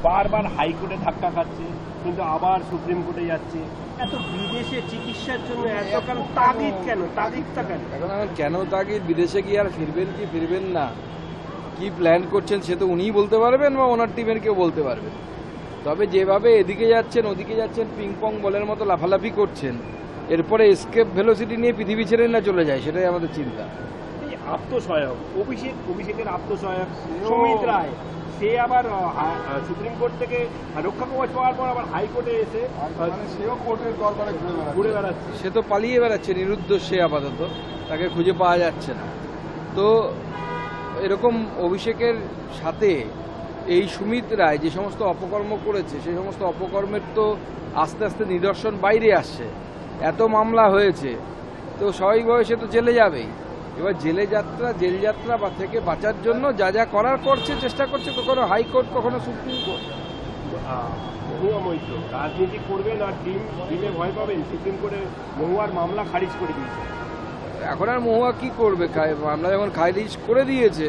বারবার হাইকোর্টে ধাক্কা খাচ্ছে, কিন্তু আবার সুপ্রিম কোর্টে যাচ্ছে। এত বিদেশে চিকিৎসার জন্য এত কেন তাগিদ, তাগিদটা কেন? এখন কেন তাগিদ? বিদেশে গিয়ে আর ফিরবেন কি ফিরবেন না, কি প্ল্যান করছেন সে তো উনিই বলতে পারবেন বা ওনার টিমের কেউ বলতে পারবেন। তবে যেভাবে এদিকে যাচ্ছেন ওদিকে যাচ্ছেন, পিং পং বলের মতো লাফালাফি করছেন, এরপরে এসকেপ ভেলোসিটি নিয়ে পৃথিবী ছেড়ে না চলে যায়, সেটাই আমাদের চিন্তা। এই আত্মসহায়ক অভিষেকের আত্মসহায়ক সুমিত রায়, সে আবার সুপ্রিম কোর্ট থেকে রক্ষা কবচ পাওয়ার পর আবার হাইকোর্টে এসে সেও কোর্টের দরবারে ঘুরে বেড়াচ্ছে। সে তো পালিয়ে বেড়াচ্ছে নিরুদ্ধ, সে আপাতত তাকে খুঁজে পাওয়া যাচ্ছে না। তো এরকম অভিষেকের সাথে এই সুমিত রায় যে সমস্ত অপকর্ম করেছে, সেই সমস্ত অপকর্মের তো আস্তে আস্তে নিদর্শন বাইরে আসছে। এত মামলা হয়েছে, তো স্বাভাবিকভাবে সে তো জেলে যাবেই। এবার জেল যাত্রা বা থেকে বাঁচার জন্য যা যা করার করছে, চেষ্টা করছে, কখনো হাইকোর্ট কখনো সুপ্রিম কোর্ট। মহুয়া মৈত্র রাজনীতি করবেন আর ডিমে ভয় পাবেন, সুপ্রিম কোর্টে মহুয়ার মামলা খারিজ করে দিয়েছে। এখন আর মহুয়া কি করবে? মামলা যখন খারিজ করে দিয়েছে,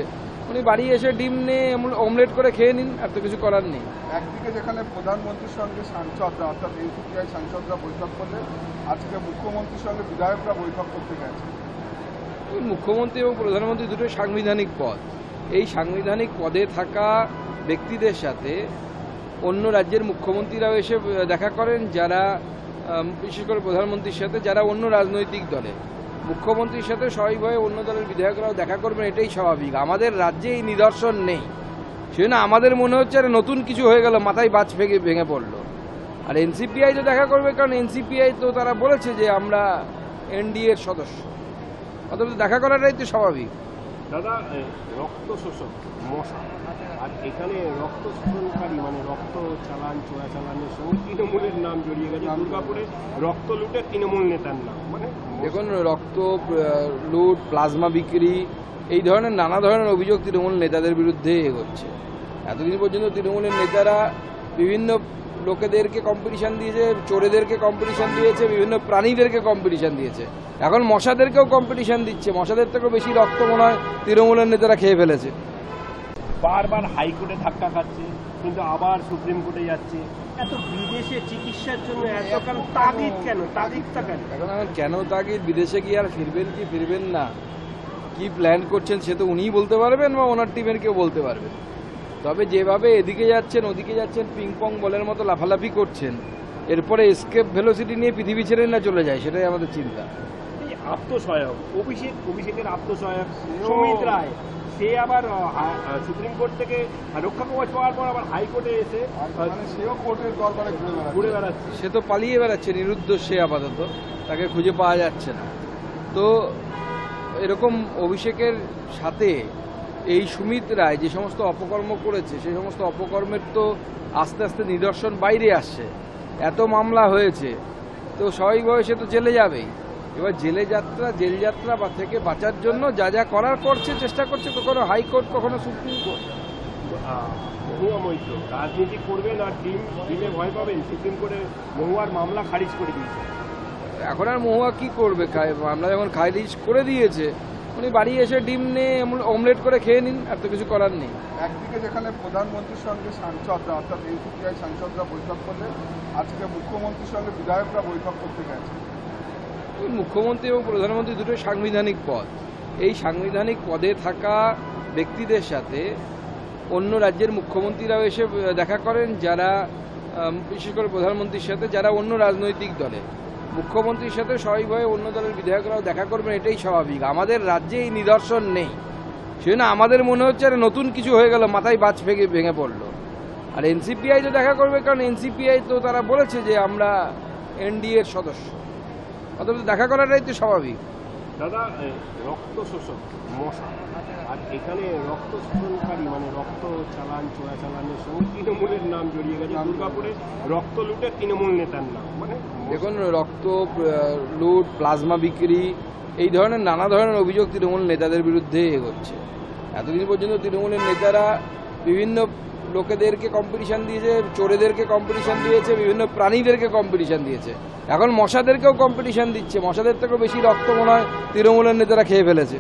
উনি বাড়ি এসে ডিম নিয়ে অমলেট করে খেয়ে নিন, আর তো কিছু করার নেই। একদিকে যেখানে প্রধানমন্ত্রীর সঙ্গে সাংসদরা অর্থাৎ এনসিপিআই সাংসদরা বৈঠক করলে, আজকে মুখ্যমন্ত্রীর সঙ্গে বিধায়করা বৈঠক করতে গেছে। মুখ্যমন্ত্রী এবং প্রধানমন্ত্রী দুটোই সাংবিধানিক পদ। এই সাংবিধানিক পদে থাকা ব্যক্তিদের সাথে অন্য রাজ্যের মুখ্যমন্ত্রীরাও এসে দেখা করেন, যারা বিশেষ করে প্রধানমন্ত্রীর সাথে যারা অন্য রাজনৈতিক দলে, মুখ্যমন্ত্রীর সাথে স্বাভাবিকভাবে অন্য দলের বিধায়করাও দেখা করবেন, এটাই স্বাভাবিক। আমাদের রাজ্যে এই নিদর্শন নেই, সেজন্য আমাদের মনে হচ্ছে আর নতুন কিছু হয়ে গেল, মাথায় বাজ ভেঙে পড়লো। আর এনসিপিআই তো দেখা করবে, কারণ এনসিপিআই তো তারা বলেছে যে আমরা এনডিএর সদস্য, অথবা দেখা করাটাই তো স্বাভাবিক। দাদা, রক্ত শোষক মশা, আর এখানে রক্ত শোষণকারী মানে রক্ত চালান চোরাচালানের সঙ্গে তৃণমূলের নাম জড়িয়ে গেছে। দুর্গাপুরে রক্ত লুটে তৃণমূল নেতার নাম, মানে দেখুন, রক্ত লুট, প্লাজমা বিক্রি, এই ধরনের নানা ধরনের অভিযোগ তৃণমূল নেতাদের বিরুদ্ধে এগোচ্ছে। এতদিন পর্যন্ত তৃণমূলের নেতারা বিভিন্ন লোকেদেরকে কম্পিটিশন দিয়েছে, চোরেদেরকে কম্পিটিশন দিয়েছে, বিভিন্ন প্রাণীদেরকে কম্পিটিশন দিয়েছে, এখন মশাদেরকেও কম্পিটিশন দিচ্ছে। মশাদের থেকেও বেশি রক্ত মনে হয় তৃণমূলের নেতারা খেয়ে ফেলেছে। বারবার হাইকোর্টে ধাক্কা খাচ্ছে, কিন্তু আবার সুপ্রিম কোর্টে যাচ্ছে। এত বিদেশে চিকিৎসার জন্য এত কেন তাগিদ, তাগিদটা কেন? এখন কেন তাগিদ? বিদেশে গিয়ে আর ফিরবেন কি ফিরবেন না, কি প্ল্যান করছেন সে তো উনিই বলতে পারবেন বা ওনার টিমের কেউ বলতে পারবেন। তবে যেভাবে এদিকে যাচ্ছেন ওদিকে যাচ্ছেন, পিং পং বলের মতো লাফালাফি করছেন, এরপরে এসকেপ ভেলোসিটি নিয়ে পৃথিবী ছেড়ে না চলে যায়, সেটাই আমাদের চিন্তা। এই আত্মসহায়ক অভিষেকের আত্মসহায়ক সুমিত রায়, সে আবার সুপ্রিম কোর্ট থেকে রক্ষা কবচ পাওয়ার পর আবার হাইকোর্টে এসে সেও কোর্টের দরবারে ঘুরে বেড়াচ্ছে। সে তো পালিয়ে বেড়াচ্ছে নিরুদ্ধ, সে আপাতত তাকে খুঁজে পাওয়া যাচ্ছে না। তো এরকম অভিষেকের সাথে এই সুমিত রায় যে সমস্ত অপকর্ম করেছে, সেই সমস্ত অপকর্মের তো আস্তে আস্তে নিদর্শন বাইরে আসছে। এত মামলা হয়েছে, তো স্বাভাবিকভাবে সে তো জেলে যাবেই। এবার জেল যাত্রা বা থেকে বাঁচার জন্য যা যা করার করছে, চেষ্টা করছে, কখনো হাইকোর্ট কখনো সুপ্রিম কোর্ট। মহুয়া মৈত্র রাজনীতি করবেন আর ডিমে ভয় পাবেন, সুপ্রিম কোর্টে মহুয়ার মামলা খারিজ করে দিয়েছে। এখন আর মহুয়া কি করবে? মামলা যখন খারিজ করে দিয়েছে, উনি বাড়ি এসে ডিম নিয়ে অমলেট করে খেয়ে নিন, আর তো কিছু করার নেই। একদিকে যেখানে প্রধানমন্ত্রীর সঙ্গে সাংসদরা অর্থাৎ এনসিপিআই সাংসদরা বৈঠক করলে, আজকে মুখ্যমন্ত্রীর সঙ্গে বিধায়করা বৈঠক করতে গেছে। মুখ্যমন্ত্রী এবং প্রধানমন্ত্রী দুটোই সাংবিধানিক পদ। এই সাংবিধানিক পদে থাকা ব্যক্তিদের সাথে অন্য রাজ্যের মুখ্যমন্ত্রীরাও এসে দেখা করেন, যারা বিশেষ করে প্রধানমন্ত্রীর সাথে যারা অন্য রাজনৈতিক দলে, মুখ্যমন্ত্রীর সাথে স্বাভাবিকভাবে অন্য দলের বিধায়করাও দেখা করবেন, এটাই স্বাভাবিক। আমাদের রাজ্যে এই নিদর্শন নেই, সেজন্য আমাদের মনে হচ্ছে আর নতুন কিছু হয়ে গেল, মাথায় বাজ ভেঙে পড়লো। আর এনসিপিআই তো দেখা করবে, কারণ এনসিপিআই তো তারা বলেছে যে আমরা এনডিএর সদস্য, অথবা দেখা করাটাই তো স্বাভাবিক। দাদা, রক্ত শোষক মশা, আর এখানে রক্ত শোষণকারী মানে রক্ত চালান চোরাচালানের সঙ্গে তৃণমূলের নাম জড়িয়ে গেছে। দুর্গাপুরে রক্ত লুটে তৃণমূল নেতার নাম, মানে দেখুন, রক্ত লুট, প্লাজমা বিক্রি, এই ধরনের নানা ধরনের অভিযোগ তৃণমূল নেতাদের বিরুদ্ধে এগোচ্ছে। এতদিন পর্যন্ত তৃণমূলের নেতারা বিভিন্ন লোকেদেরকে কম্পিটিশন দিয়েছে, চোরেদেরকে কম্পিটিশন দিয়েছে, বিভিন্ন প্রাণীদেরকে কম্পিটিশন দিয়েছে, এখন মশাদেরকেও কম্পিটিশন দিচ্ছে। মশাদের থেকেও বেশি রক্ত মনে হয় তৃণমূলের নেতারা খেয়ে ফেলেছে।